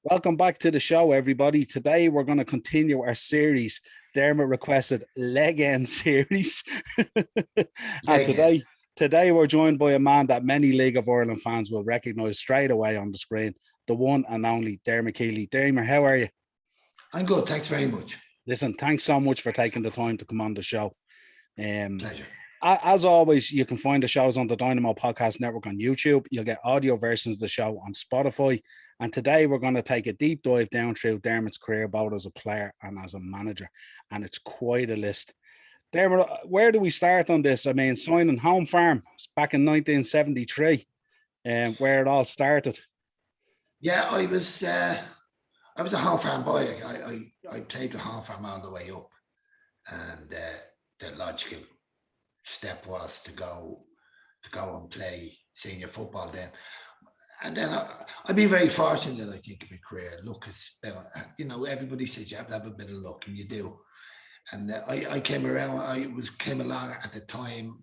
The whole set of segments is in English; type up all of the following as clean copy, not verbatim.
Welcome back to the show, everybody. Today we're going to continue our series, Dermot requested leg end series. And today we're joined by a man that many League of Ireland fans will recognise straight away on the screen, the one and only Dermot Keely. Dermot, how are you? I'm good, thanks very much. Listen, thanks so much for taking the time to come on the show. Pleasure. As always, you can find the shows on the Dynamo Podcast Network on YouTube. You'll get audio versions of the show on Spotify. And today we're going to take a deep dive down through Dermot's career, both as a player and as a manager. And it's quite a list. Dermot, where do we start on this? I mean, signing Home Farm back in 1973, where it all started. Yeah, I was a Home Farm boy. I played with Home Farm all the way up. And the logical step was to go and play senior football then. And then I've been very fortunate, I think, in my career. Luck is, everybody says you have to have a bit of luck, and you do. And I came came along at the time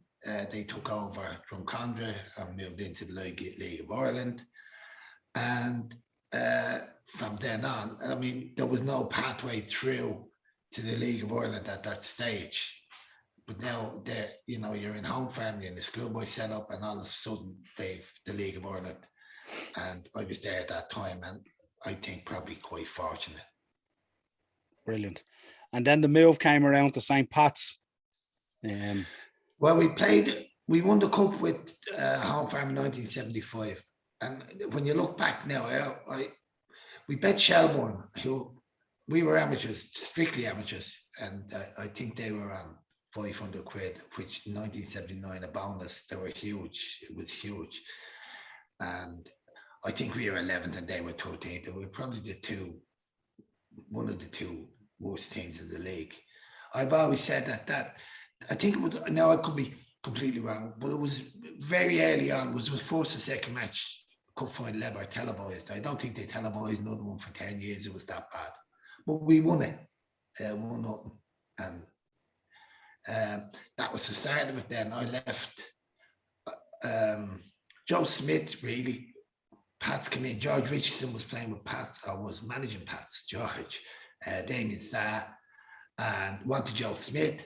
they took over from Condra and moved into the League of Ireland. And from then on, I mean, there was no pathway through to the League of Ireland at that stage. But now you're in Home Farm, you're in the schoolboy setup, and all of a sudden they've the League of Ireland. And I was there at that time, and I think probably quite fortunate. Brilliant. And then the move came around to St. Pat's. Well, we won the cup with Home Farm in 1975. And when you look back now, we bet Shelbourne, who we were amateurs, strictly amateurs, and I think they were on 500 quid, which in 1979, a bonus, they were huge. It was huge. And I think we were 11th and they were 13th. They were probably one of the two worst teams in the league. I've always said that I think it was, now I could be completely wrong, but it was very early on, it was the first or second match, cup final ever televised. I don't think they televised another one for 10 years. It was that bad. But we won it, 1-0. And that was the start of it then. I left. Joe Smith, really. Pats came in. George Richardson was playing with Pats, or was managing Pats. George, Damien Starr, and wanted Joe Smith.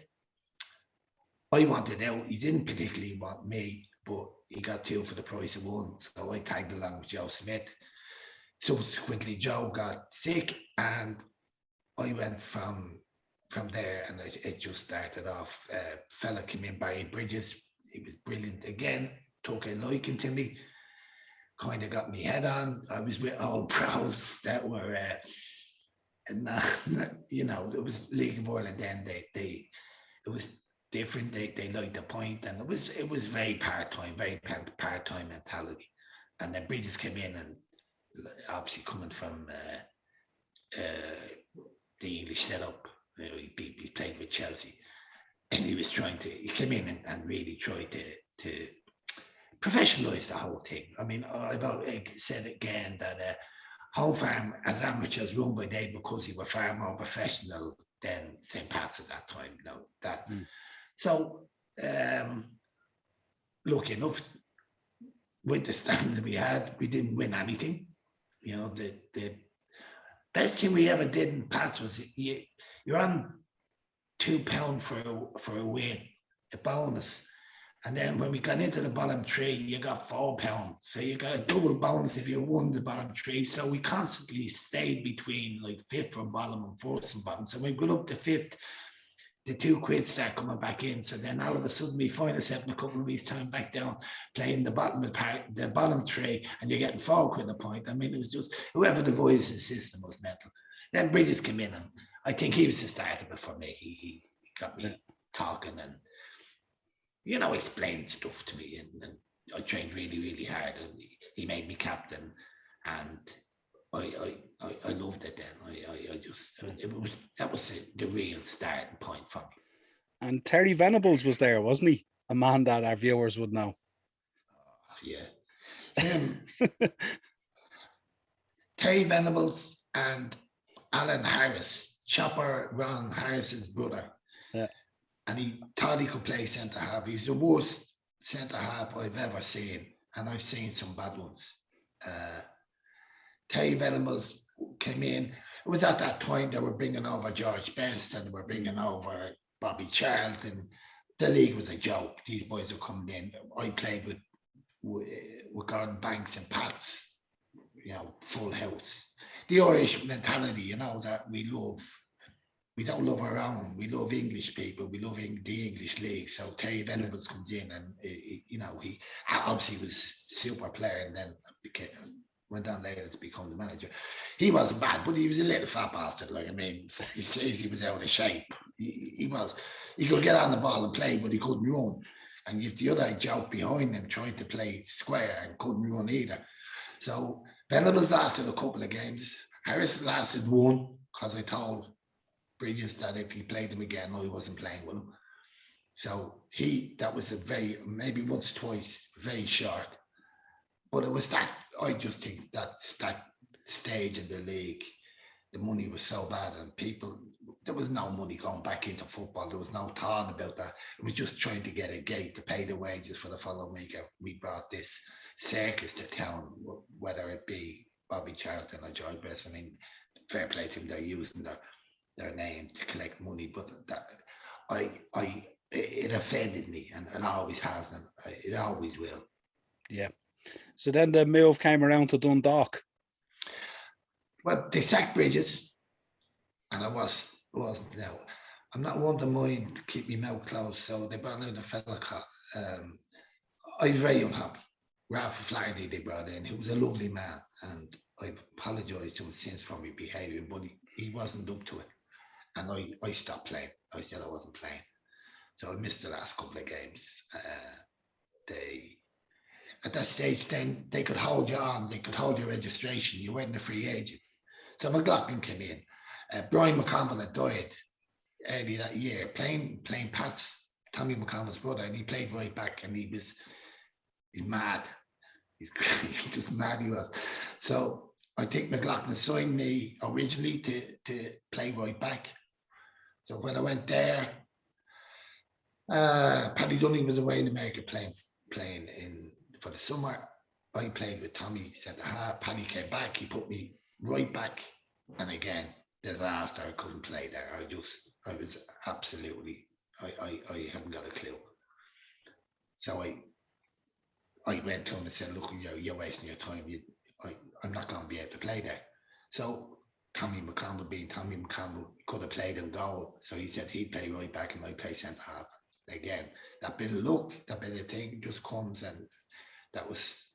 I wanted out. He didn't particularly want me, but he got two for the price of one. So I tagged along with Joe Smith. Subsequently, Joe got sick, and I went from there, and it just started off. Fella came in, Barry Bridges. He was brilliant again. Took a liking to me. Kind of got me head on. I was with old pros that were, it was League of Ireland then. It was different. They liked the point, and it was very part-time mentality. And then Bridges came in, and obviously coming from the English setup, he played with Chelsea, and he came in and really tried to professionalise the whole thing. I mean, I've said again that Home Farm as amateurs run by Dave because he were far more professional than St. Pat's at that time. So, lucky enough, with the standard we had, we didn't win anything. The best thing we ever did in Pats was you're on £2 for a win, a bonus. And then when we got into the bottom three, you got £4. So you got a double bonus if you won the bottom three. So we constantly stayed between like fifth from bottom and fourth from bottom. So when we got up to fifth, the £2 start coming back in. So then all of a sudden we find ourselves in a couple of weeks' time back down playing the bottom three, and you're getting £4 a point. I mean, it was just whoever devised the system was mental. Then Bridges came in, and I think he was the starter before me. He got me talking and explained stuff to me, and I trained really, really hard, and he made me captain, and I loved it then. That was the real starting point for me. And Terry Venables was there, wasn't he? A man that our viewers would know. Yeah. Terry Venables and Alan Harris, Chopper Ron Harris's brother. Yeah. And he thought he could play centre half. He's the worst centre half I've ever seen, and I've seen some bad ones. Terry Terry Venables came in. It was at that time they were bringing over George Best and they were bringing over Bobby Charlton. The league was a joke. These boys were coming in. I played with Gordon Banks and Pats, full house. The Irish mentality, that we love. We don't love our own. We love English people. We love the English league. So Terry Venables comes in, and he obviously was a super player, and then went on later to become the manager. He wasn't bad, but he was a little fat bastard. He says he was out of shape. He was. He could get on the ball and play, but he couldn't run. And if the other joke behind him trying to play square and couldn't run either. So Venables lasted a couple of games. Harris lasted one because I told Bridges that if he played him again, I wasn't playing with him. So that was maybe once, twice, very short. But it was that, I just think that stage in the league, the money was so bad and there was no money going back into football. There was no thought about that. It was just trying to get a gate to pay the wages for the following week. We brought this circus to town, whether it be Bobby Charlton or George Best. Fair play to them, they're using their name to collect money, but it offended me, and it always has, and it always will. Yeah. So then the move came around to Dundalk. Well, they sacked Bridges, and I wasn't now. I'm not one to mind to keep my mouth closed, so they brought in a fella. I was very unhappy. Rafa Flaherty they brought in, who was a lovely man, and I've apologised to him since for my behaviour, but he wasn't up to it. And I stopped playing. I said I wasn't playing. So I missed the last couple of games. At that stage, then they could hold you on. They could hold your registration. You weren't a free agent. So McLaughlin came in. Brian McConville had died early that year, playing Pats, Tommy McConville's brother, and he played right back, and he's mad. He's just mad he was. So I think McLaughlin signed me originally to play right back. So when I went there, Paddy Dunning was away in America playing for the summer. I played with Tommy centre half. Paddy came back. He put me right back, and again, disaster. I couldn't play there. I was absolutely. I hadn't got a clue. So I went to him and said, "Look, you're wasting your time. I'm not going to be able to play there." So Tommy McConville could have played in goal. So he said he'd play right back and I'd play centre half. Again, that bit of luck, that bit of thing just comes, and that was,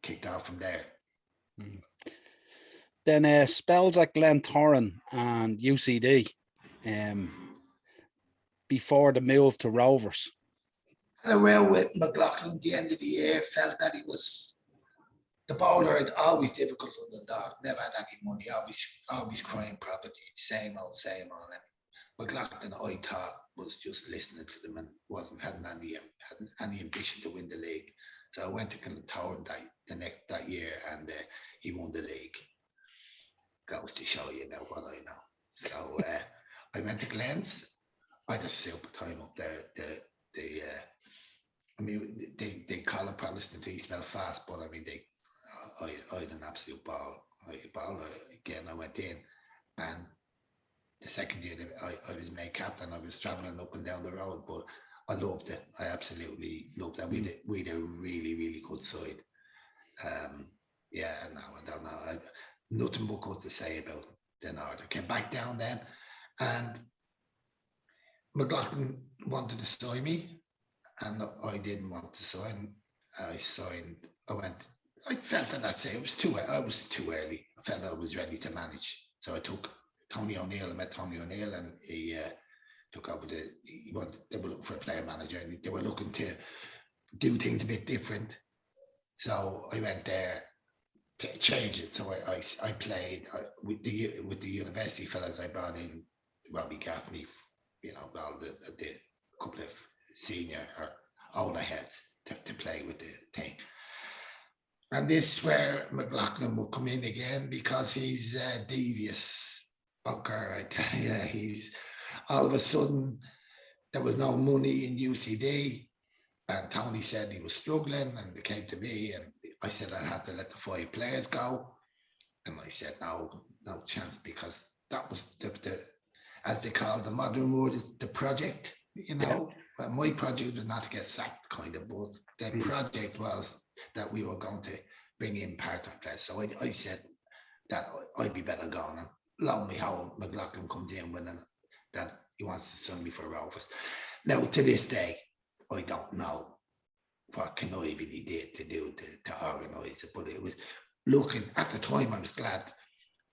kicked off from there. Then spells at Glentoran and UCD before the move to Rovers. And around with McLaughlin at the end of the year, felt that he was the bowler had always difficult on the dog, never had any money, always crying poverty, same old. And McLaughlin, I thought, was just listening to them and hadn't any ambition to win the league. So I went to Glentoran that year, and he won the league. Goes to show you now what I know. So I went to Glens. I had a super time up there. They call it Protestant East Belfast, but I had an absolute ball. Again, I went in, and the second year I was made captain. I was travelling up and down the road, but I loved it. I absolutely loved it. We had a really, really good side. I don't know. Nothing but good to say about the North. I came back down then, and McLaughlin wanted to sign me, and I didn't want to sign. I signed. I felt that I was too early. I felt I was ready to manage. So I took Tony O'Neill. I met Tony O'Neill, and he took over they were looking for a player manager, and they were looking to do things a bit different. So I went there to change it. So I played with the university fellas. I brought in Robbie Gaffney, all the couple of senior or older heads to play with the thing. And this is where McLaughlin will come in again, because he's a devious bunker. I tell you, he's all of a sudden there was no money in UCD, and Tony said he was struggling, and they came to me, and I said I had to let the 5 players go, And I said, no chance, because that was the as they call the modern word is the project, Yeah. Well, my project was not to get sacked, kind of, but the Mm. project was that we were going to bring in part-time players. So I said that I'd be better going. And lo and behold, McLaughlin comes in with that he wants to sign me for Rovers. Now, to this day, I don't know what conniving he did to do to organise it, but it was looking at the time. I was glad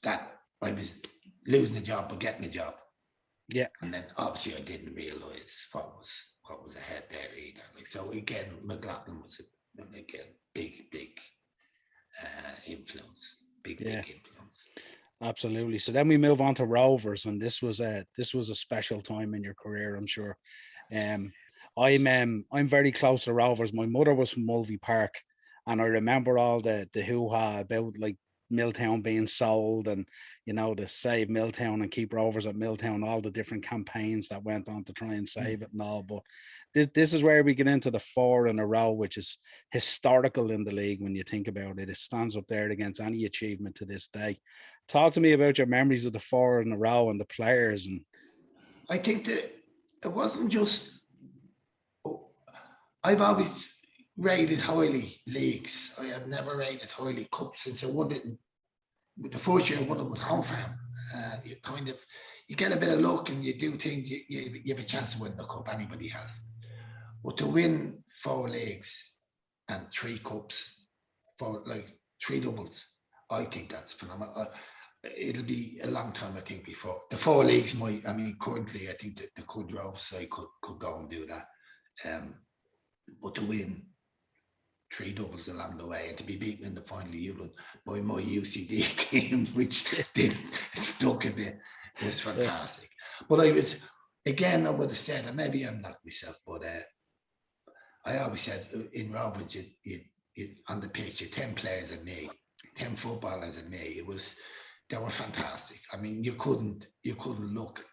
that I was losing a job but getting a job. Yeah. And then obviously I didn't realise what was ahead there either. Like, so again, McLaughlin was again big influence, big Yeah. influence. Absolutely. So then we move on to Rovers, and this was a special time in your career, I'm sure. I'm very close to Rovers. My mother was from Mulvey Park, and I remember all the hoo-ha about like Milltown being sold, and to save Milltown and keep Rovers at Milltown, all the different campaigns that went on to try and save it and all. But this is where we get into the 4 in a row, which is historical in the league when you think about it. It stands up there against any achievement to this day. Talk to me about your memories of the 4 in a row and the players. And I think that it wasn't just. I've always rated highly leagues. I have never rated highly cups since I won it. The first year I won it with Home Farm. You get a bit of luck and you do things. You have a chance to win the cup. Anybody has. But to win 4 leagues and 3 cups for like 3 doubles, I think that's phenomenal. It'll be a long time, I think, before the 4 leagues currently I think that the could Rove side could go and do that. But to win 3 doubles along the way and to be beaten in the final Ewan by my UCD team, which didn't stuck a bit, was fantastic. But I would have said, and maybe I'm not myself, but I always said in Rovers, on the pitch, 10 players and me, 10 footballers and me. They were fantastic. I mean, you couldn't look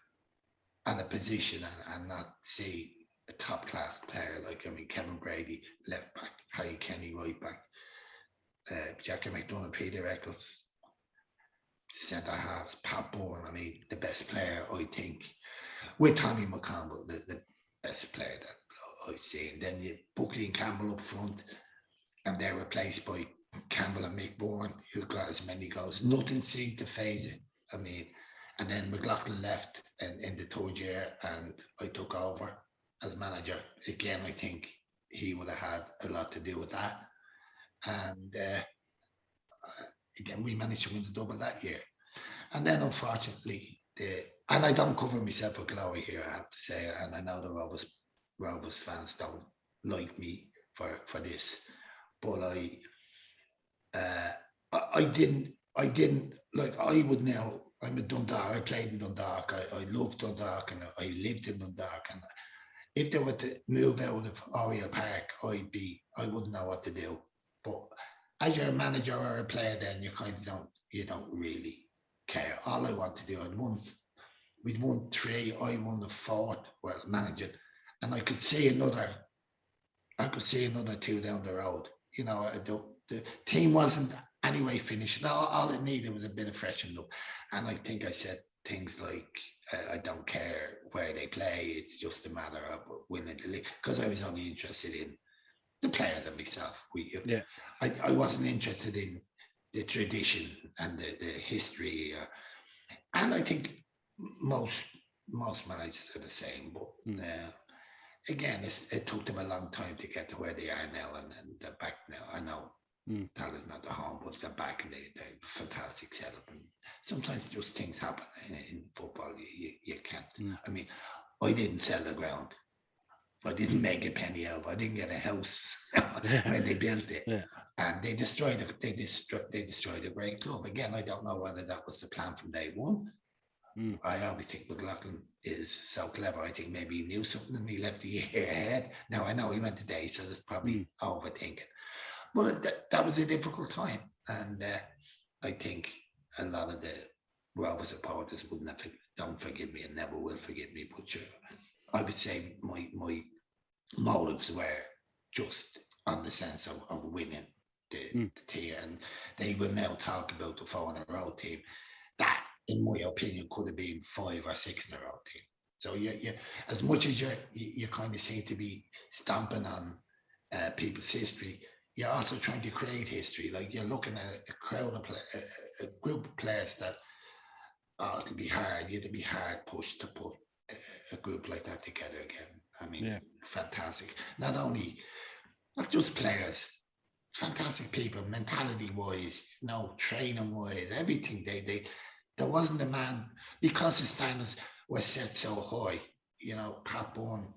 at a position and not see a top class player. Like, Kevin Brady, left back, Harry Kenny, right back, Jackie McDonough, Peter Eccles, centre halves, Pat Bourne. The best player, I think, with Tommy McConville, the best player that I've seen. Then you Buckley and Campbell up front, and they're replaced by Campbell and Mick Bourne, who got as many goals. Nothing seemed to phase it. And then McLaughlin left in the 3rd year, and I took over as manager. Again, I think he would have had a lot to do with that. And again, we managed to win the double that year. And then, unfortunately, and I don't cover myself with glory here, I have to say, and I know the Rovers fans don't like me for this, but I didn't like. I would now. I'm a Dundalk. I played in Dundalk. I love Dundalk, and I lived in Dundalk. And if they were to move out of Oriel Park, I wouldn't know what to do. But as you're a manager or a player, then you kind of don't really care. All I want to do, we'd won 3. I won the 4th. Well, managing, and I could see another 2 down the road. The team wasn't anyway finished. All it needed was a bit of freshen up. And I think I said things like, I don't care where they play. It's just a matter of winning the league. Because I was only interested in the players and myself. I wasn't interested in the tradition and the history. And I think most managers are the same. But again, it took them a long time to get to where they are now, and they're back now. I know that is not the home, but they're back, and they're fantastic setup. And sometimes just things happen in football. You can't. I didn't sell the ground. I didn't make a penny out. I didn't get a house when they built it. Yeah. And they destroyed a great club. Again, I don't know whether that was the plan from day one. I always think McLaughlin is so clever. I think maybe he knew something and he left a year ahead. Now, I know he went today, so there's probably overthinking. But that was a difficult time. And I think a lot of the Rovers supporters don't forgive me and never will forgive me. But sure, I would say my motives were just on the sense of winning the team, and they will now talk about the 4-in-a-row team. That, in my opinion, could have been 5 or 6-in-a-row team. So you as much as you kind of seem to be stamping on people's history, you're also trying to create history. Like, you're looking at a crowd of a group of players that, it'll be hard. It'll be hard pushed to put a group like that together again. I mean, fantastic. Not just players, fantastic people, mentality wise, training wise, everything. There wasn't a man, because the standards were set so high. Pat Bourne,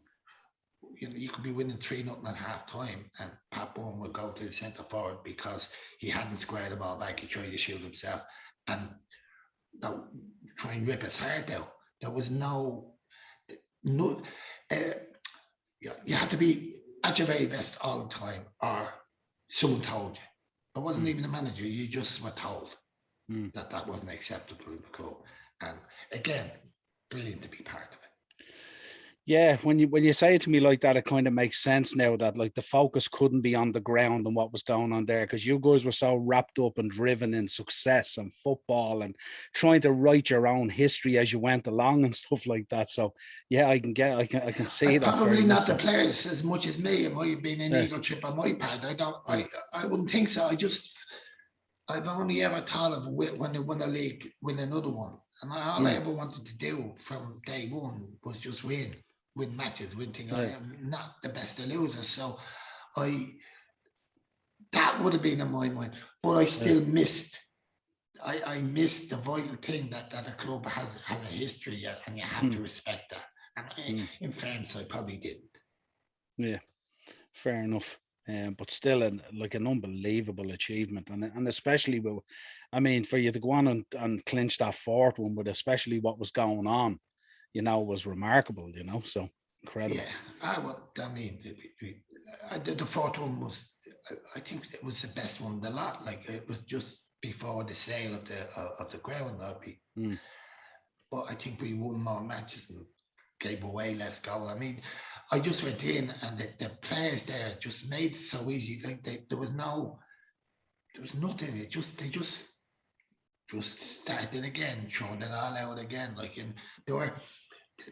you could be winning 3-0 at half time, and Pat Bourne would go to the centre forward because he hadn't squared the ball back. He tried to shoot himself and try and rip his heart out. There was no. You had to be at your very best all the time, or someone told you. It wasn't even a manager. You just were told that wasn't acceptable in the club. And again, brilliant to be part of it. Yeah, when you say it to me like that, it kind of makes sense now that, like, the focus couldn't be on the ground and what was going on there, because you guys were so wrapped up and driven in success and football and trying to write your own history as you went along and stuff like that. So yeah, I can see that. Probably not the players as much as me. It might have been an ego trip on my part. I wouldn't think so. I've only ever thought of when they won a league, win another one, and all I ever wanted to do from day one was just win matches, win things. I am not the best of losers, so that would have been in my mind. But I still missed. I missed the vital thing that a club has a history, and you have to respect that. And in fairness, I probably didn't. Yeah, fair enough. But still, an unbelievable achievement, and especially for you to go on and clinch that fourth one, with especially what was going on, was remarkable. So incredible. Yeah, the fourth one was, I think it was the best one of the lot. Like, it was just before the sale of the ground. But I think we won more matches and gave away less goals. I mean, I just went in, and the players there just made it so easy. Like, there was nothing. They just started again, throwing it all out again.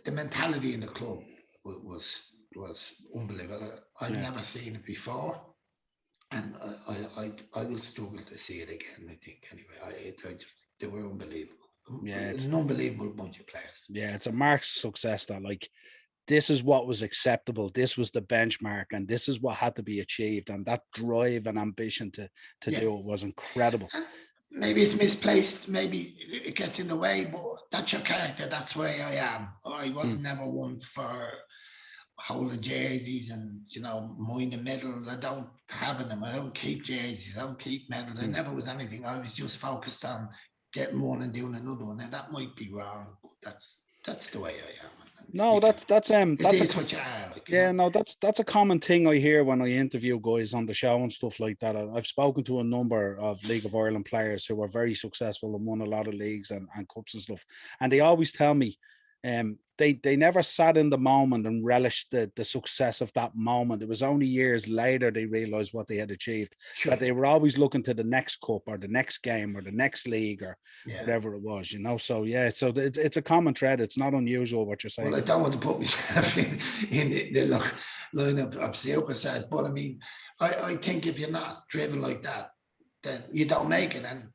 The mentality in the club was unbelievable. I've never seen it before, and I will struggle to see it again. I think anyway. They were unbelievable. Yeah, it's an unbelievable bunch of players. Yeah, it's a marked success that, like, this is what was acceptable. This was the benchmark, and this is what had to be achieved. And that drive and ambition to do it was incredible. Maybe it's misplaced. Maybe it gets in the way, but that's your character. That's the way I am. I was never one for holding jerseys and, minding medals. I don't have them. I don't keep jerseys. I don't keep medals. I never was anything. I was just focused on getting one and doing another one. And that might be wrong, but that's the way I am. No, that's what you are. That's a common thing I hear when I interview guys on the show and stuff like that. I've spoken to a number of League of Ireland players who are very successful and won a lot of leagues and cups and stuff, and they always tell me they never sat in the moment and relished the success of that moment. It was only years later they realized what they had achieved. Sure. That they were always looking to the next cup or the next game or the next league or whatever it was, So so it's a common thread. It's not unusual what you're saying. Well, I don't want to put myself in the line of superstars, but I mean, I think if you're not driven like that, then you don't make it. And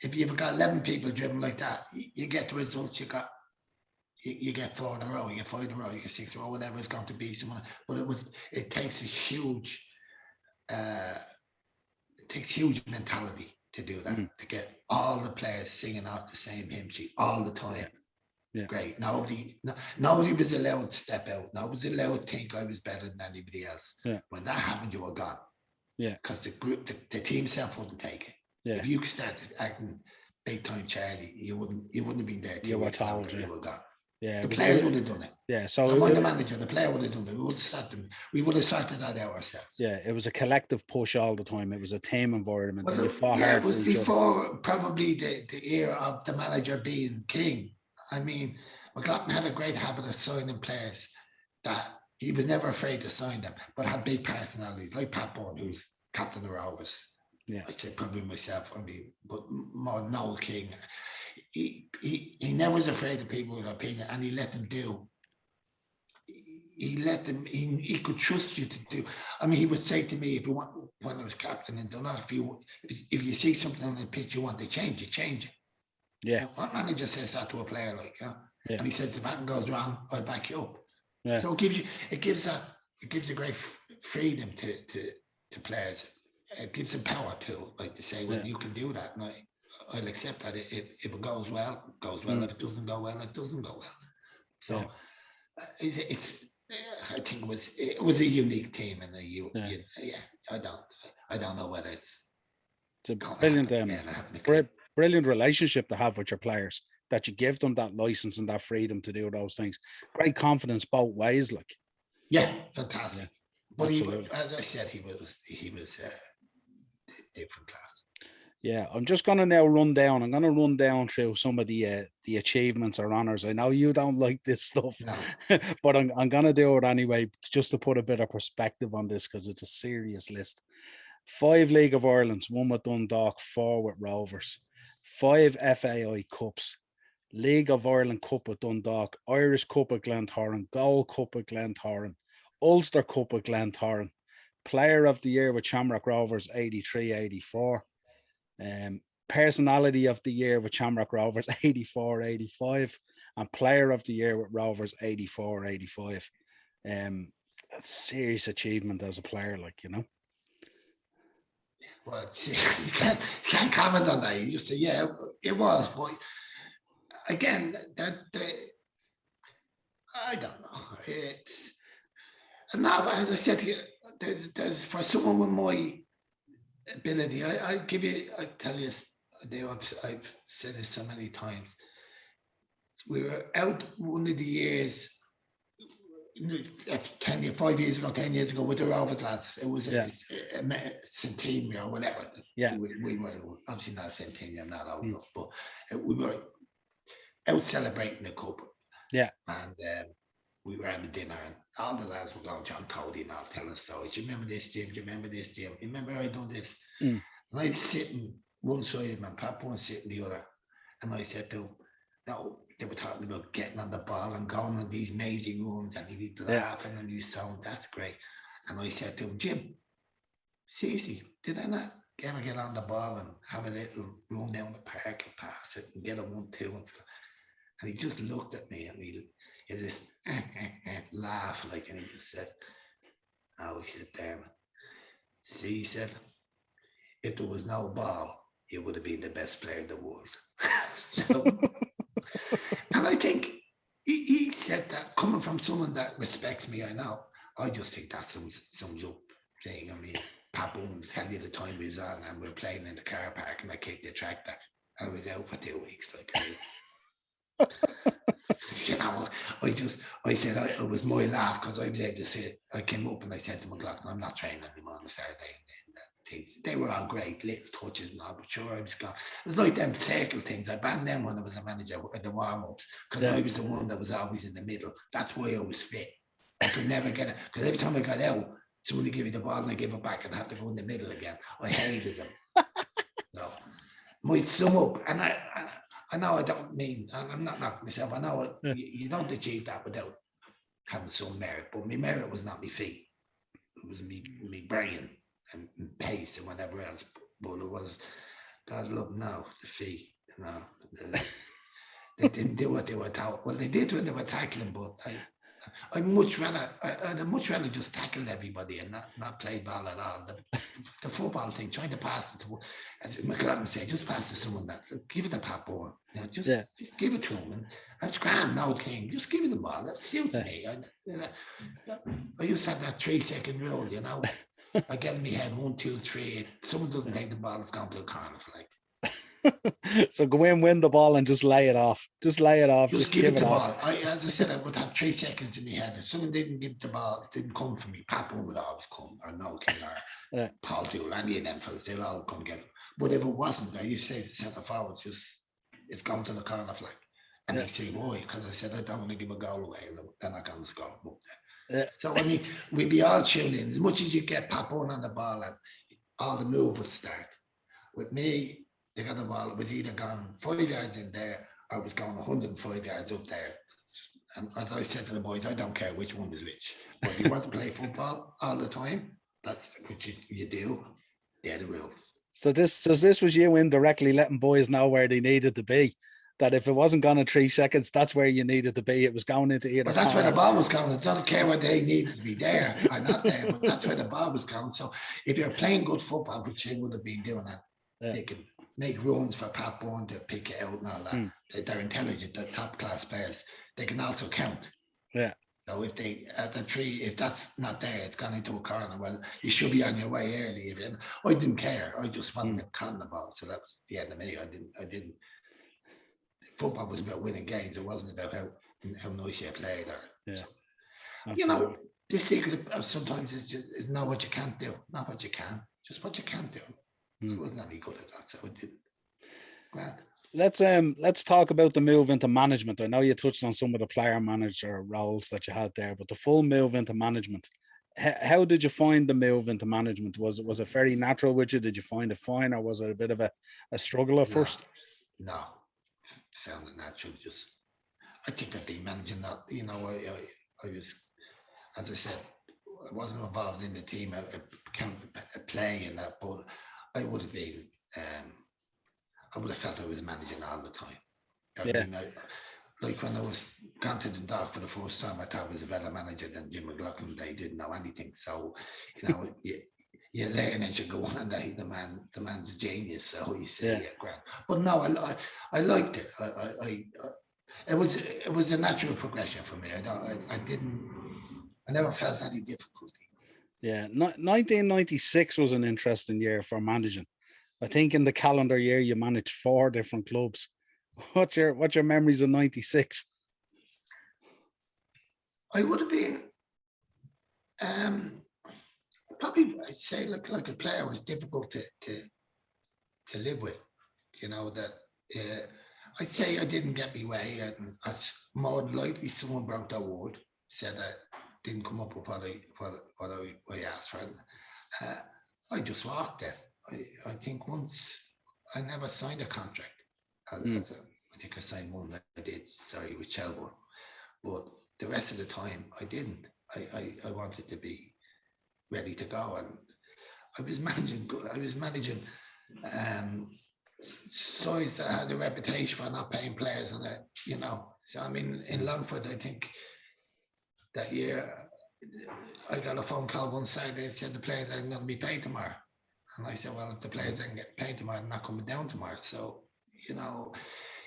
if you've got 11 people driven like that, you get the results you got. You get 4 in a row, you get 5 in a row, you get 6 in a row, whatever it's going to be. But it takes a huge, mentality to do that, to get all the players singing off the same hymn sheet all the time. Yeah. Great. Nobody was allowed to step out. Nobody was allowed to think I was better than anybody else. Yeah. When that happened, you were gone. Yeah. Because the team self wouldn't take it. Yeah. If you started acting big time Charlie, you wouldn't have been there. You were told. You were gone. Yeah, the players would have done it. Yeah, so the manager, the player would have done it. We would have sorted that out ourselves. Yeah, it was a collective push all the time. It was a team environment. Well, and you fought hard. It was before probably the era of the manager being king. I mean, McLaughlin had a great habit of signing players that he was never afraid to sign them, but had big personalities, like Pat Bourne, who's captain of Rovers. Yeah. I said probably myself, but more Noel King. He never was afraid of people with opinion, and he let them do. He let them. He could trust you to do. I mean, he would say to me, if you want, when I was captain in Dundalk, if you see something on the pitch you want to change, you change it. Yeah. Now, what manager says that to a player like, yeah? And he says, if that goes wrong, I'll back you up. Yeah. So it gives a great freedom to players. It gives them power too, like to say, well, you can do that, and I'll accept that. If it goes well, it goes well. If it doesn't go well, it doesn't go well. So it's I think it was a unique team, and I don't know whether it's a brilliant relationship to have with your players, that you give them that license and that freedom to do those things. Great confidence both ways, like. Yeah, fantastic. Yeah, but absolutely. As I said, he was different class. Yeah, I'm just going to now run down through some of the achievements or honors. I know you don't like this stuff, no. But I'm going to do it anyway, just to put a bit of perspective on this, because it's a serious list. 5 League of Ireland's, 1 with Dundalk, 4 with Rovers, 5 FAI Cups, League of Ireland Cup with Dundalk, Irish Cup at Glentoran, Gold Cup at Glentoran, Ulster Cup at Glentoran, Player of the Year with Shamrock Rovers 83-84, Personality of the Year with Shamrock Rovers 84-85, and Player of the Year with Rovers 84-85. A serious achievement as a player, like, you know. Well, you can't comment on that. You say, yeah, it was, but again, I don't know. It's enough. As I said to you, there's for someone with my ability, I tell you, I've said this so many times. We were out one of the years, 5 years ago with the Rovers lads. It was a centenary or whatever. Yeah, we were obviously not a centenary. I'm not old enough, but we were out celebrating the cup. Yeah, and we were having dinner, and all the lads were going, John Cody and all telling stories. Do you remember this, Jim? Do you remember this, Jim? You remember I done this? And I was sitting one side of my Papa was sitting the other, and I said to him, no, they were talking about getting on the ball and going on these amazing runs, and he'd be laughing and he's saying, that's great. And I said to him, Jim, seriously, did I not ever get on the ball and have a little run down the park and pass it and get a 1-2 and stuff? And he just looked at me and he just laugh, like, and he just said, oh, he said, Dermot, see, he said, if there was no ball, you would have been the best player in the world. So, and I think he said that coming from someone that respects me. I know. I just think that's some joke thing. I mean, Papa will tell you the time we was on and we were playing in the car park and I kicked the tractor. I was out for 2 weeks. Like, you know, I said it was my laugh because I was able to sit. I came up and I said to McLaughlin, I'm not training anymore on a Saturday. They were all great, little touches and all, but sure, I was gone. It was like them circle things. I banned them when I was a manager at the warm-ups because I was the one that was always in the middle. That's why I was fit. I could never get it because every time I got out, someone would give me the ball and I give it back and have to go in the middle again. I hated them. So, might sum up, and I know I don't mean, I'm not knocking myself. I know you don't achieve that without having some merit, but my merit was not my feet. It was me brain and pace and whatever else. But it was, God love now, the feet. You know, they didn't do what they were taught. Well, they did when they were tackling, but I'd much rather just tackle everybody and not play ball at all. The football thing, trying to pass it to, as McLaren said, just pass to someone that, give it a pat ball. You know, just give it to him. And that's grand, no king. Just give it the ball. That suits me. I used to have that 3-second rule, you know. I get in my head 1, 2, 3. If someone doesn't take the ball, it's gone to a corner flag. So go in, win the ball, and just lay it off. Just lay it off. Just give it the ball. As I said, I would have 3 seconds in my head. If someone didn't give the ball, it didn't come from me. Papa would always come, or no king, or Paul Dool, any of them fellas, they'll all come get him. But if it wasn't, I used to say to the centre forward, it's gone to the corner flag. And they say, why? Because I said, I don't want to give a goal away, and they're not going to score up there. So, I mean, we'd be all tuning in. As much as you get Papa on the ball, and all the move would start. With me, they got the ball, it was either gone 5 yards in there or it was going 105 yards up there. And as I said to the boys, I don't care which one is which. But if you want to play football all the time, that's what you do. They're the rules. So this was you indirectly letting boys know where they needed to be. That if it wasn't gone in 3 seconds, that's where you needed to be. It was going into either. But that's where the ball was going. I don't care whether they needed to be there or not there, but that's where the ball was going. So if you're playing good football, which they would have been doing that, they can make runs for Pat Bourne to pick it out and all that. They're intelligent, they're top class players. They can also count. Yeah. So if they at the tree, if that's not there, it's gone into a corner. Well, you should be on your way early. I didn't care. I just wasn't caught the ball. So that was the end of me. I didn't. Football was about winning games. It wasn't about how nice you played. So, you know, the secret of sometimes is not what you can't do, not what you can, just what you can't do. I wasn't any good at that, so I didn't. Glad. Let's talk about the move into management. I know you touched on some of the player manager roles that you had there, but the full move into management. How did you find the move into management? Was it very natural with you? Did you find it fine, or was it a bit of a struggle at first? No, found it natural. Just I think I'd been managing that. You know, I was, as I said, I wasn't involved in the team. I became a play in that, but I would have been. I would have felt I was managing all the time. I mean, like when I was gone to the dock for the first time, I thought I was a better manager than Jim McLaughlin. They didn't know anything. So, you know, you learn as you go on. The man's a genius. So you say, yeah, great. But no, I liked it. It was a natural progression for me. I never felt any difficulty. Yeah, 1996 was an interesting year for managing. I think in the calendar year you managed 4 different clubs. What's your memories of 96? I would have been probably, I'd say, like a player was difficult to live with. You know that I'd say I didn't get my way, and as more than likely someone broke their word, said I didn't come up with what I asked for. I just walked it. I think once I never signed a contract. I think I signed one. I did. Sorry, with Shelbourne, but the rest of the time I didn't. I wanted to be ready to go, and I was managing sides that had a reputation for not paying players, and you know. So I mean, in Longford, I think that year I got a phone call one Saturday that said the players aren't going to be paid tomorrow. And I said, well, if the players didn't get paid tomorrow, I'm not coming down tomorrow. So, you know,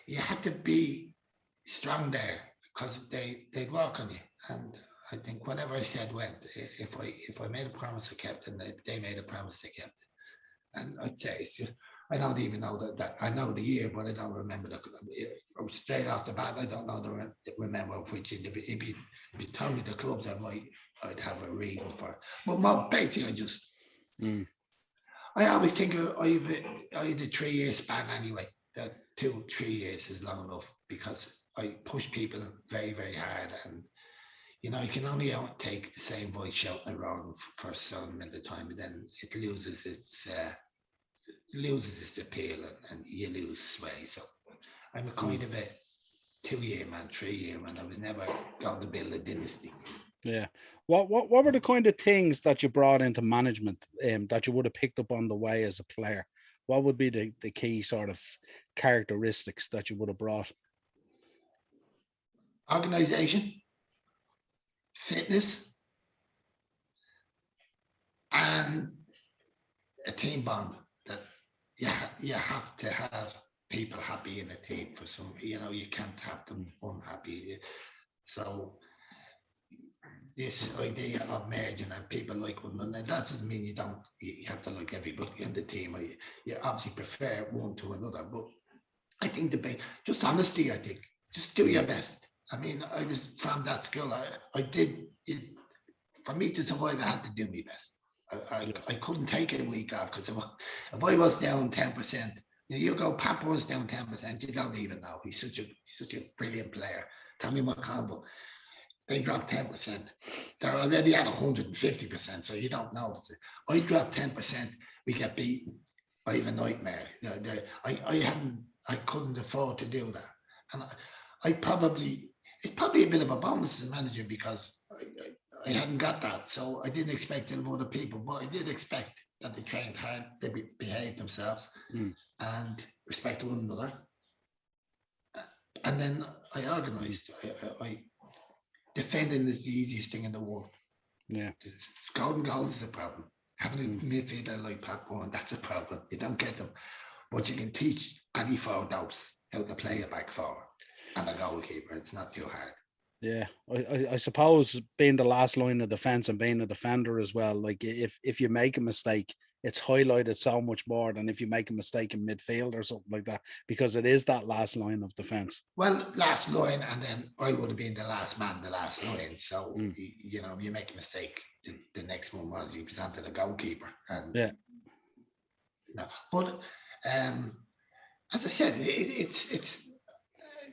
you had to be strong there because they'd work on you. And I think whatever I said went. If I made a promise, I kept it. And if they made a promise, they kept it. And I'd say it's just, I don't even know that I know the year, but I don't remember straight off the bat. I don't know remember which individual. If you tell me the clubs, I'd have a reason for it. But basically, I just. I always think I had a 3-year span anyway. That 2-3 years is long enough because I push people very, very hard, and you know you can only take the same voice shouting around for some amount of time, and then it loses its appeal, and you lose sway. So I'm a kind of a 2-year man, 3-year man. I was never going to build a dynasty. Yeah. What were the kind of things that you brought into management that you would have picked up on the way as a player? What would be the key sort of characteristics that you would have brought? Organization, fitness, and a team bond. That you have to have people happy in a team for some. You know, you can't have them unhappy. So this idea of merging and people like one another, that doesn't mean you have to like everybody in the team. You obviously prefer one to another, but I think just honesty. I think just do your best. I mean, I was from that school. I did it for me to survive. I had to do my best. I couldn't take a week off because if I was down 10%, you go, Pat was down 10%. You don't even know. He's such a brilliant player. Tommy McConville. They dropped 10%. They're already at 150%, so you don't know. I dropped 10%. we get beaten. I have a nightmare. You know, I couldn't afford to do that. And it's probably a bit of a bonus as a manager because I hadn't got that. So I didn't expect it of other people, but I did expect that they trained hard, they behaved themselves and respected one another. And then I organised. Defending is the easiest thing in the world. Yeah. Scoring goals is a problem. Having a midfielder like Pat Bourne, that's a problem. You don't get them. But you can teach any forward dopes how to play a back four and a goalkeeper. It's not too hard. Yeah, I suppose being the last line of defense and being a defender as well, like if you make a mistake, it's highlighted so much more than if you make a mistake in midfield or something like that, because it is that last line of defense. Well, last line, and then I would have been the last man, the last line. So, you know, if you make a mistake, the next one was he was onto the goalkeeper. And, yeah. You know, but as I said, it's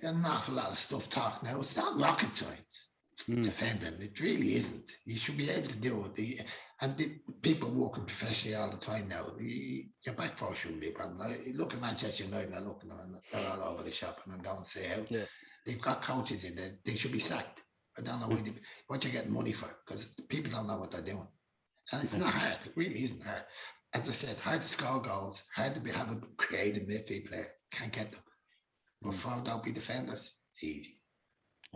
an awful lot of stuff talk now. It's not rocket science defending. It really isn't. You should be able to do it. And the people working professionally all the time now, your back four shouldn't be a problem. Look at Manchester United, I look at them and they're all over the shop, and I'm going to say how they've got coaches in there. They should be sacked. I don't know what you're getting money for, because people don't know what they're doing. And it's not hard. It really isn't hard. As I said, hard to score goals, hard to have a creative midfield player. Can't get them. But forward don't be defenders, easy.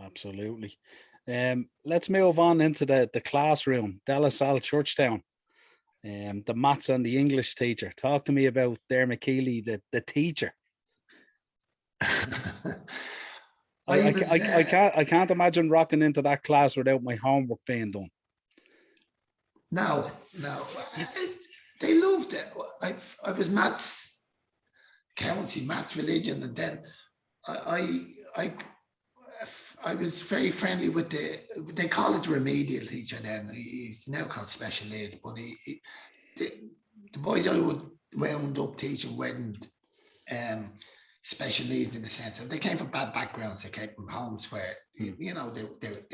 Absolutely. Let's move on into the classroom. De La Salle Churchtown. The maths and the English teacher. Talk to me about Dermot Keely, the teacher. I can't imagine rocking into that class without my homework being done. No. They loved it. I was maths, accountancy, maths, religion, and then I was very friendly with they call it remedial teacher then. He's now called special aids, but the boys I would wound up teaching weren't special needs in the sense that they came from bad backgrounds. They came from homes where you know they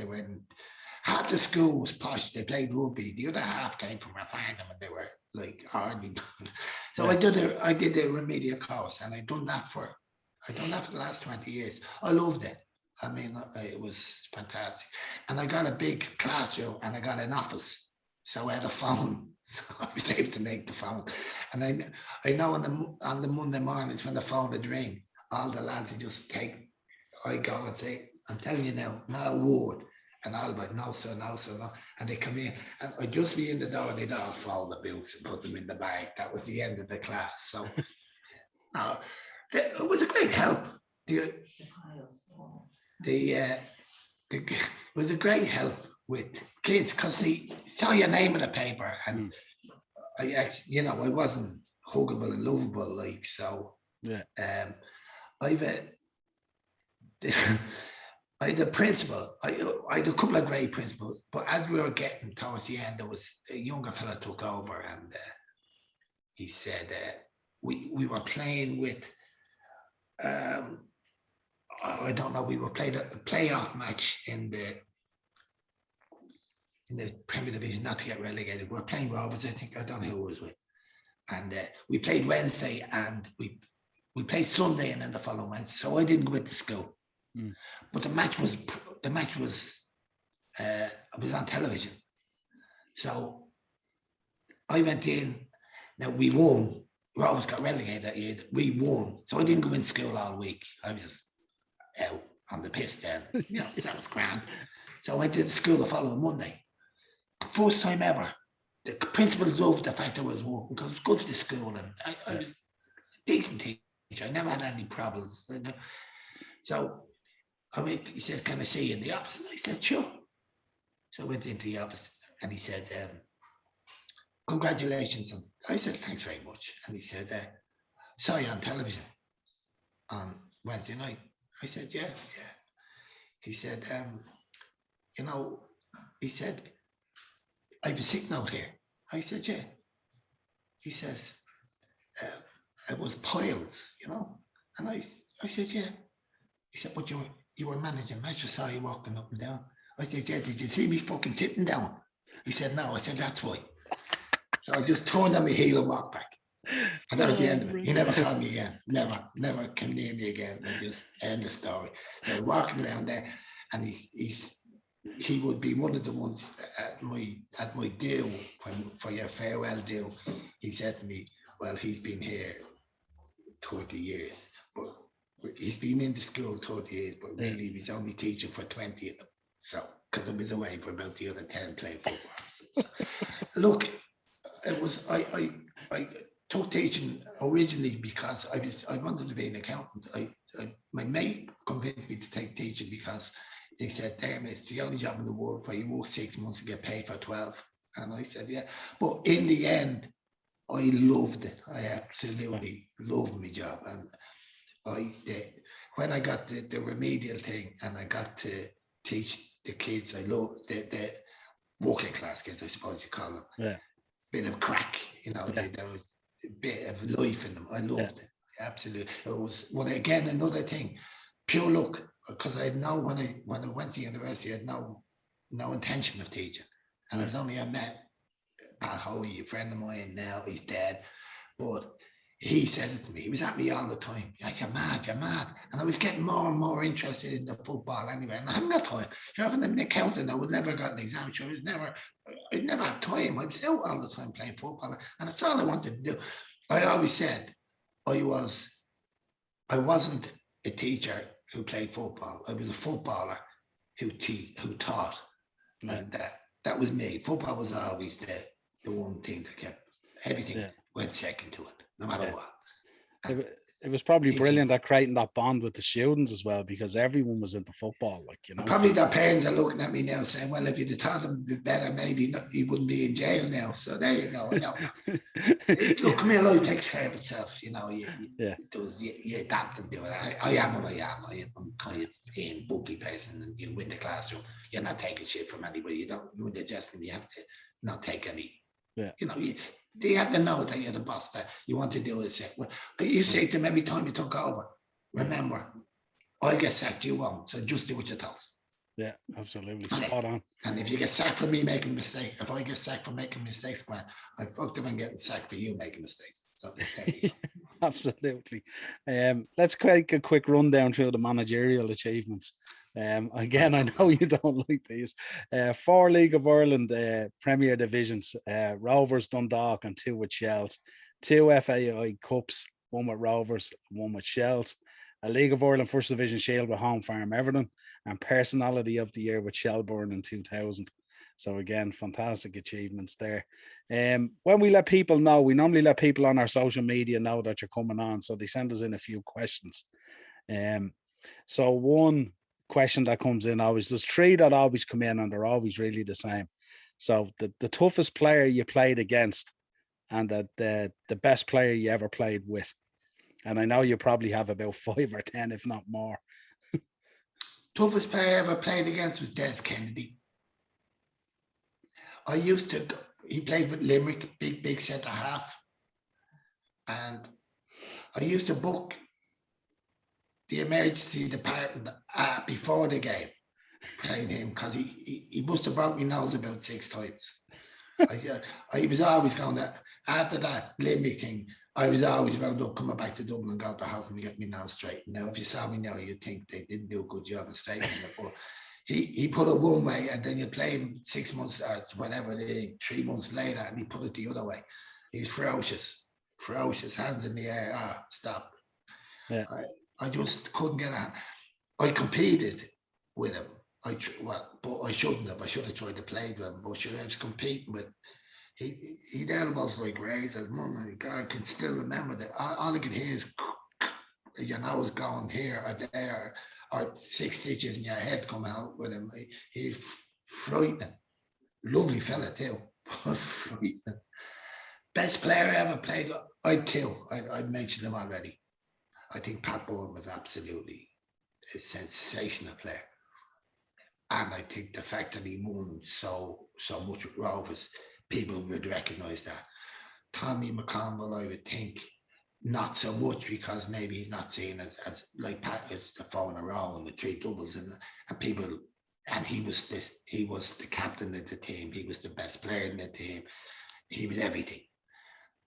weren't. Half the school was posh. They played rugby. The other half came from a farm and they were like army. So I did a remedial course, and I've done that for the last 20 years. I loved it. I mean, it was fantastic. And I got a big classroom and I got an office. So I had a phone. So I was able to make the phone. And I know on the Monday mornings when the phone would ring, all the lads would just I go and say, I'm telling you now, not a word. And I'll be like, no, sir, no. And they come in and I'd just be in the door and they'd all fold the books and put them in the bag. That was the end of the class. So it was a great help. It was a great help with kids because they saw your name in the paper, and I actually, I wasn't huggable and lovable, like so. Yeah. I had a principal. I had a couple of great principals, but as we were getting towards the end, there was a younger fella took over, and he said we were playing with. I don't know. We were playing a playoff match in the Premier Division, not to get relegated. We were playing Rovers, I think. I don't know who it was with, and we played Wednesday, and we played Sunday, and then the following Wednesday. So I didn't go into school, but the match was on television. So I went in. Now we won. Rovers got relegated that year. We won, so I didn't go into school all week. I was just out on the piss then. So that was grand. So I went to school the following Monday. First time ever. The principals loved the fact I was working because it was good for the school, and I was a decent teacher. I never had any problems. So he says, "Can I see you in the office?" And I said, "Sure." So I went into the office, and he said, "Congratulations." And I said, "Thanks very much." And he said, "Saw you on television on Wednesday night." I said, yeah. He said, he said, "I have a sick note here." I said, yeah. He says, "It was piles, And I said, yeah. He said, "But you were managing match. I saw you walking up and down." I said, yeah. "Did you see me fucking sitting down?" He said, "No." I said, "That's why." So I just turned on my heel and walked back. And that was the end of it. He never called me again. Never came near me again. I just end the story. So walking around there, and he would be one of the ones at my deal for your farewell deal. He said to me, "Well, he's been here 30 years, but he's been in the school 30 years, but really he was only teaching for 20 of them. So, because I was away for about the other 10 playing football." So, look, it was I took teaching originally because I wanted to be an accountant. My mate convinced me to take teaching because they said, "Damn, it's the only job in the world where you work 6 months and get paid for 12." And I said, "Yeah." But in the end, I loved it. I absolutely loved my job. And when I got the remedial thing and I got to teach the kids, I love the working class kids, I suppose you call them. Yeah. Bit of crack, there was a bit of life in them. I loved it. Absolutely. It was, well, again, another thing, pure luck, because I had when I went to university, I had no intention of teaching. And it was only I met Pat Hoey, a friend of mine now, he's dead. But he said it to me. He was at me all the time. Like, you're mad. And I was getting more and more interested in the football anyway. And I haven't got time. If you're having an accountant, I would never got an exam. Sure, I'd never had time. I was out all the time playing football. And that's all I wanted to do. I always said I wasn't a teacher who played football. I was a footballer who taught. Yeah. And that was me. Football was always the one thing that kept everything went second to it, no matter what. It was probably brilliant at creating that bond with the students as well, because everyone was into football, Probably their parents are looking at me now saying, "Well, if you'd have taught them better, maybe he wouldn't be in jail now." So there you go. Look, come here, life takes care of itself. It does. You adapt and do it. I am what I am. I'm kind of a bubbly person, and you win the classroom. You're not taking shit from anybody. You win the adjustment. You have to not take any. They have to know that you're the boss, that you want to do it. You say to them every time you took over, remember, I'll get sacked, you won't. So just do what you're told. Yeah, absolutely. Spot on. And if you get sacked for me making a mistake, if I get sacked for making mistakes, man, I fucked up and getting sacked for you making mistakes. So there you go. Absolutely. Let's take a quick rundown through the managerial achievements. Again, I know you don't like these. 4 League of Ireland Premier Divisions, Rovers, Dundalk, and 2 with Shells. 2 FAI Cups, 1 with Rovers, 1 with Shells. A League of Ireland First Division Shield with Home Farm Everton, and Personality of the Year with Shelbourne in 2000. So again, fantastic achievements there. When we let people know, we normally let people on our social media know that you're coming on, so they send us in a few questions. So one question that comes in always, there's 3 that always come in, and they're always really the same. So the toughest player you played against, and the best player you ever played with. And I know you probably have about 5 or 10, if not more. Toughest player I ever played against was Des Kennedy. He played with Limerick, big centre half. And I used to book the emergency department before the game, playing him, because he must have broke my nose about 6 times. I was always going to, after that Limerick thing, I was always about to coming back to Dublin and go to the house and get me nose straightened. Now, if you saw me now, you'd think they didn't do a good job of straightening it. But he put it one way, and then you play him 6 months or whatever, 3 months later, and he put it the other way. He was ferocious, hands in the air. Stop. Yeah. I just couldn't get a. I competed with him. But I shouldn't have. I should have tried to play with him. But I was competing with. He'd elbows like razors. I can still remember that. All I could hear is, your nose going here or there, or 6 stitches in your head coming out with him. He's frightening. Lovely fella too. Frightening. Best player I ever played. I'd 2. I mentioned them already. I think Pat Bourne was absolutely a sensational player. And I think the fact that he won so much with Rovers, people would recognise that. Tommy McConville, I would think, not so much, because maybe he's not seen as like Pat is the 4 in a row and the 3 doubles and people. And he was the captain of the team. He was the best player in the team. He was everything.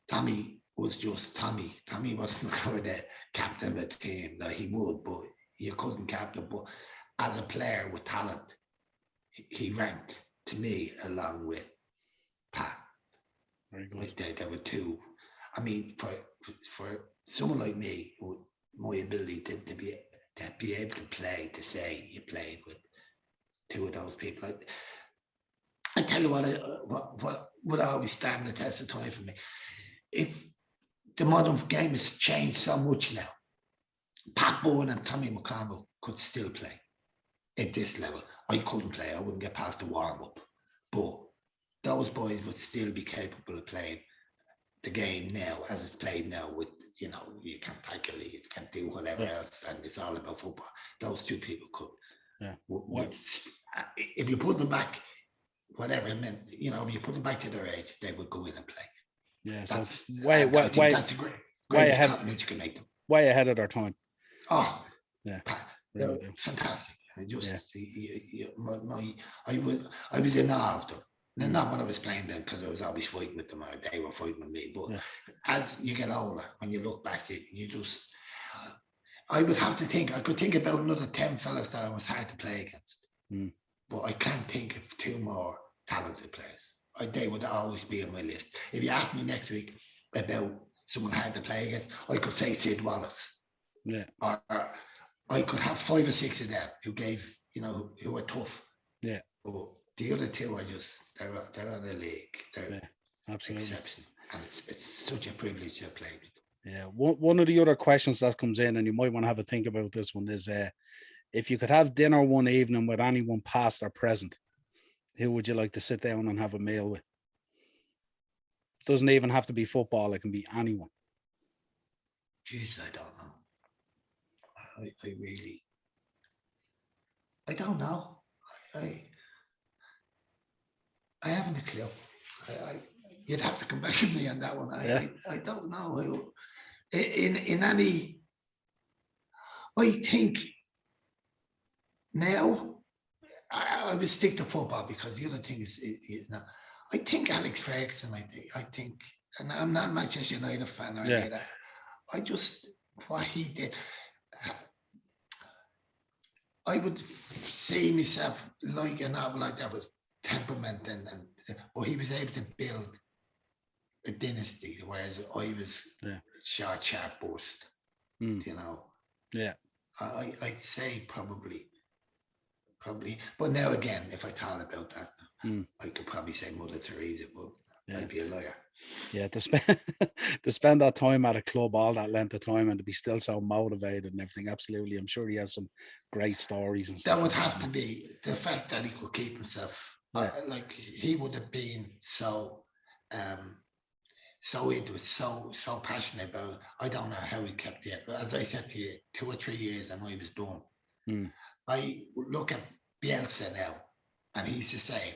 Tommy was just Tommy. Tommy wasn't the captain of the team. That he would, but you couldn't captain. But as a player with talent, he ranked to me along with Pat. Very good. There were two. I mean, for someone like me, with my ability to be able to play, to say you played with two of those people. I tell you what would always stand the test of time for me. If the modern game has changed so much now, Pat Bowen and Tommy McConnell could still play at this level. I couldn't play. I wouldn't get past the warm-up. But those boys would still be capable of playing the game now as it's played now with, you can't tackle, you can't do whatever else, and it's all about football. Those two people could. Yeah. If you put them back, whatever it meant, if you put them back to their age, they would go in and play. Yeah, that's that's the greatest compliment you can make them. Way ahead of their time. Oh, yeah, they're fantastic. I was in awe of them. Not when I was playing them, because I was always fighting with them, or they were fighting with me. But as you get older, when you look back, I would have to think. I could think about another 10 fellas that I was hard to play against. But I can't think of two more talented players. They would always be on my list. If you ask me next week about someone hard to play against, I could say Sid Wallace. Yeah. Or I could have 5 or 6 of them who were tough. Yeah. But the other two are they're on the league. They're absolutely exceptional. And it's such a privilege to play with them. Yeah. One of the other questions that comes in, and you might want to have a think about this one, is if you could have dinner one evening with anyone past or present, who would you like to sit down and have a meal with? Doesn't even have to be football. It can be anyone. Jeez, I don't know. I don't know. I haven't a clue. You'd have to come back to me on that one. I don't know who. In any, I think now I would stick to football, because the other thing is now. I think Alex Ferguson. I think, and I'm not a Manchester United fan or any of that. I just what he did. I would see myself like that was temperament, but he was able to build a dynasty, whereas I was short, sharp burst. Yeah. I'd say probably. But now again, if I thought about that, I could probably say Mother Teresa, but I'd be a liar. Yeah, to spend that time at a club all that length of time and to be still so motivated and everything, absolutely. I'm sure he has some great stories and stuff. That would have to be the fact that he could keep himself. Like he would have been so into it, so passionate about it. I don't know how he kept it. But as I said to you, 2 or 3 years and I was done. I look at Bielsa now, and he's the same.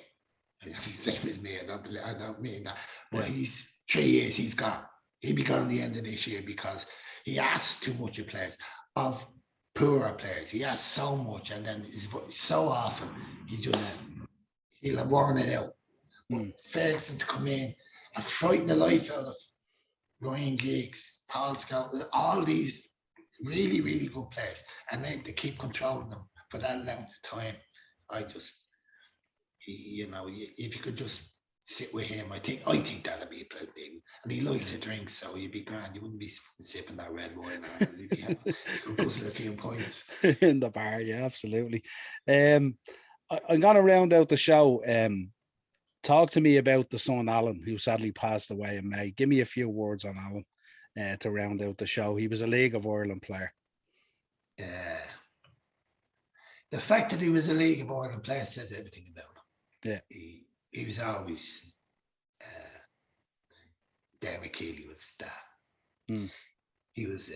He's the same as me. I don't mean that. But he's 3 years, he's gone. He'll be gone the end of this year, because he asks too much of players, of poorer players. He asks so much, and then so often he'll have worn it out. But Ferguson to come in and frighten the life out of Ryan Giggs, Paul Scott, all these really, really good players, and then to keep controlling them for that length of time. I just, if you could just sit with him, I think that'd be a pleasant evening. And he likes to drink, so you'd be grand. You wouldn't be sipping that red wine. You could guzzle a few points in the bar. Yeah, absolutely. I'm gonna round out the show. Talk to me about the son Alan, who sadly passed away in May. Give me a few words on Alan to round out the show. He was a League of Ireland player. The fact that he was a League of Ireland player says everything about him. Yeah. He was always Dermot Keely was a star. He was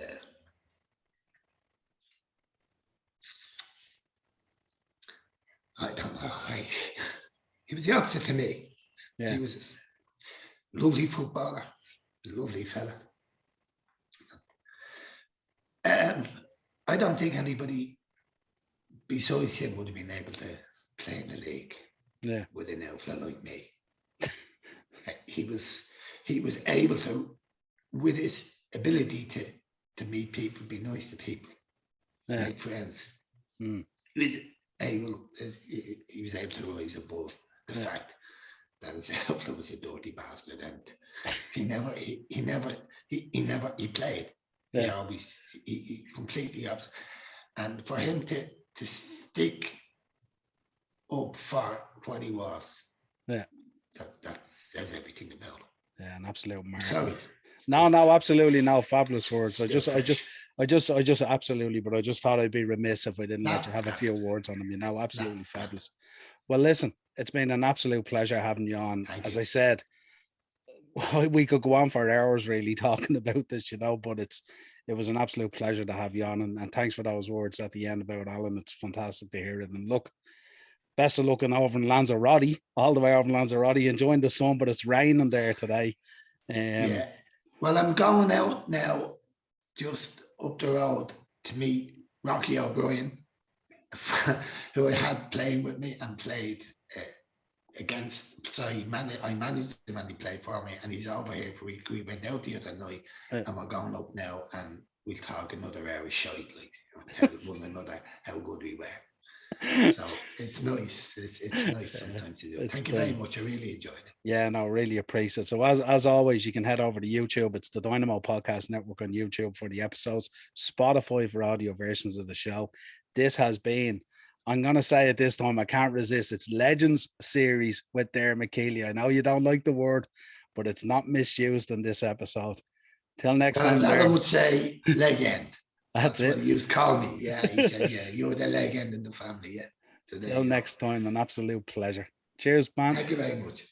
I don't know. He was the opposite to me. Yeah. He was a lovely footballer, a lovely fella. I don't think anybody besides him would have been able to play in the league with an outfit like me. He was able to with his ability to meet people, be nice to people, make friends. He was able to rise above the fact that his elder was a dirty bastard, and he played. He completely absent. And for him to stick up for what he was, that says everything about him. Yeah, an absolute mark. Sorry. No, absolutely no, fabulous words. I just absolutely, but I just thought I'd be remiss if I didn't let you have a few words on them. Absolutely fabulous. Well, listen, it's been an absolute pleasure having you on. As I said, we could go on for hours really talking about this, but it was an absolute pleasure to have you on, and thanks for those words at the end about Alan. It's fantastic to hear it. And look, best of luck over in Lanzarote, all the way over in Lanzarote, enjoying the sun, but it's raining there today. Yeah. Well, I'm going out now, just up the road, to meet Rocky O'Brien, who I had playing with me and played against. So I managed him and he played for me, and he's over here. We went out the other night, and we're going up now, and we'll talk another hour shite, like tell one another how good we were. So it's nice. It's nice sometimes to do it. Thank you very much. I really enjoyed it. Yeah, no, really appreciate it. So as always, you can head over to YouTube. It's the Dynamo Podcast Network on YouTube for the episodes, Spotify for audio versions of the show. This has been, I'm going to say it this time, I can't resist. It's Legends series with Dermot, Keely. I know you don't like the word, but it's not misused in this episode. Till next time. As Alan would say, legend. That's it. What he used to call me. Yeah, he said, yeah, you're the legend in the family. Yeah. Till next time, an absolute pleasure. Cheers, man. Thank you very much.